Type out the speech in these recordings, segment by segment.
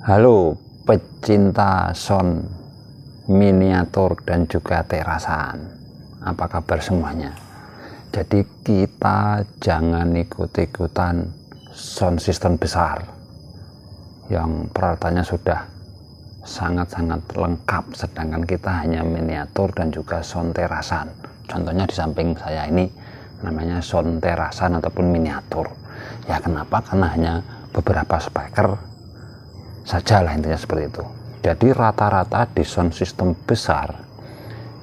Halo pecinta sound miniatur dan juga terasan, apa kabar semuanya? Jadi kita jangan ikut-ikutan sound system besar yang peralatannya sudah sangat-sangat lengkap, sedangkan kita hanya miniatur dan juga sound terasan. Contohnya di samping saya ini namanya sound terasan ataupun miniatur. Ya kenapa? Karena hanya beberapa speaker saja lah, intinya seperti itu. Jadi rata-rata di sound system besar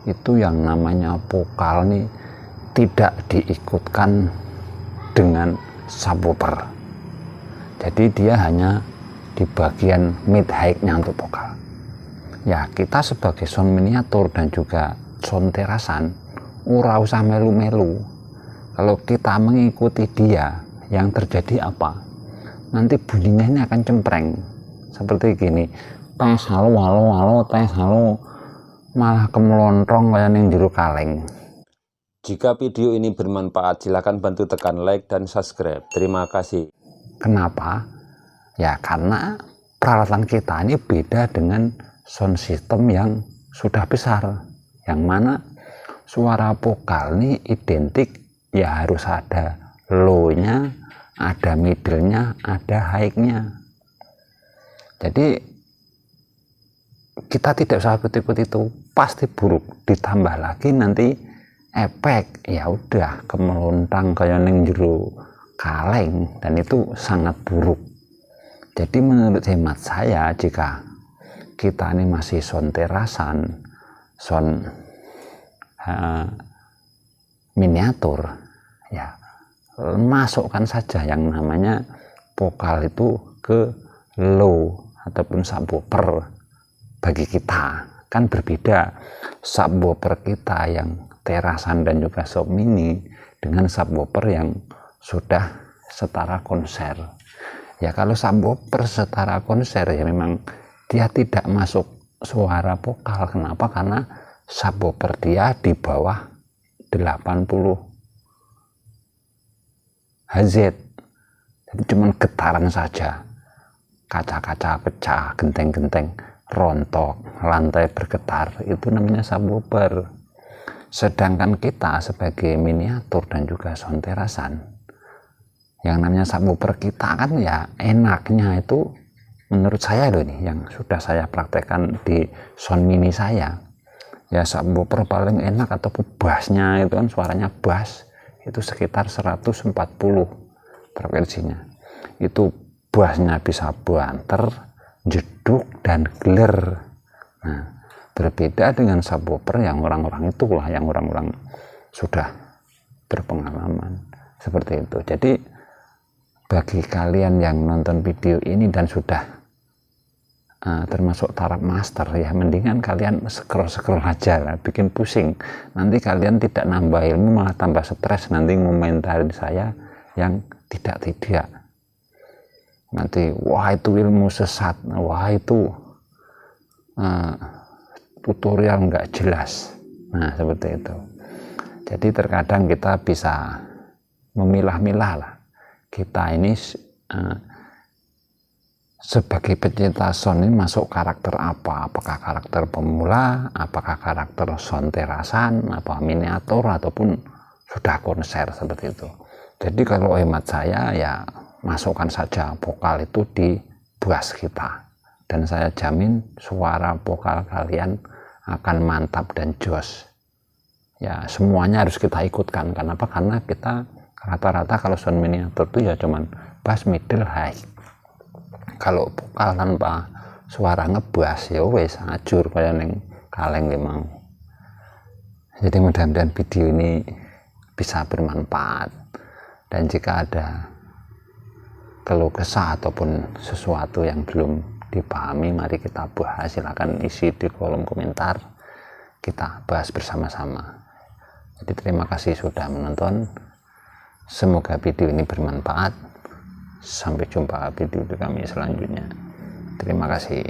itu yang namanya vokal nih tidak diikutkan dengan subwoofer. Jadi dia hanya di bagian mid high-nya untuk vokal. Ya kita sebagai sound miniatur dan juga sound terasan ora usah melu-melu. Kalau kita mengikuti dia, yang terjadi apa? Nanti bunyinya ini akan cempreng seperti gini, tes halo halo halo tes halo, malah kemelontrong kayak ning jero kaleng. Jika video ini bermanfaat, silakan bantu tekan like dan subscribe. Terima kasih. Kenapa? Ya karena peralatan kita ini beda dengan sound system yang sudah besar, yang mana suara vokal ini identik, ya harus ada low-nya, ada middle-nya, ada high-nya. Jadi kita tidak usah ikut-ikut itu, pasti buruk. Ditambah lagi nanti efek, ya udah kemelontang kayak ning jero kaleng, dan itu sangat buruk. Jadi menurut hemat saya, jika kita ini masih sound terasan, sound miniatur, ya masukkan saja yang namanya vokal itu ke low ataupun subwoofer. Bagi kita kan berbeda subwoofer kita yang terasan dan juga sound mini dengan subwoofer yang sudah setara konser. Ya kalau subwoofer setara konser ya memang dia tidak masuk suara vokal. Kenapa? Karena subwoofer dia di bawah 80 Hz, jadi cuma getaran saja, kaca-kaca pecah, genteng-genteng rontok, lantai bergetar, itu namanya subwoofer. Sedangkan kita sebagai miniatur dan juga sound terasan, yang namanya subwoofer kita kan ya enaknya itu menurut saya loh, ini yang sudah saya praktekkan di sound mini saya, ya subwoofer paling enak ataupun bassnya itu kan suaranya bass itu sekitar 140 frekuensinya, itu bassnya bisa banter, jeduk, dan geler. Nah berbeda dengan subwoofer yang orang-orang itulah, yang orang-orang sudah berpengalaman seperti itu. Jadi bagi kalian yang nonton video ini dan sudah termasuk taraf master, ya mendingan kalian scroll aja lah, bikin pusing. Nanti kalian tidak nambah ilmu, malah tambah stres, nanti ngomentarin saya yang tidak. Nanti wah itu ilmu sesat, wah itu tutorial nggak jelas. Nah seperti itu. Jadi terkadang kita bisa memilah-milah lah, kita ini sebagai pecinta sound ini masuk karakter apa, apakah karakter pemula, apakah karakter sound terasan, apa miniatur, ataupun sudah konser, seperti itu. Jadi kalau hemat saya ya masukkan saja vokal itu di bass kita, dan saya jamin suara vokal kalian akan mantap dan jos. Ya semuanya harus kita ikutkan. Kenapa? Karena kita rata-rata kalau sound miniatur itu ya cuman bass, middle, high. Kalau vokal tanpa suara ngebas ya wes ajur kayak neng kaleng memang. Jadi mudah-mudahan video ini bisa bermanfaat, dan jika ada keluh kesah ataupun sesuatu yang belum dipahami, mari kita bahas. Silahkan isi di kolom komentar, kita bahas bersama-sama. Jadi terima kasih sudah menonton, semoga video ini bermanfaat. Sampai jumpa video kami selanjutnya. Terima kasih.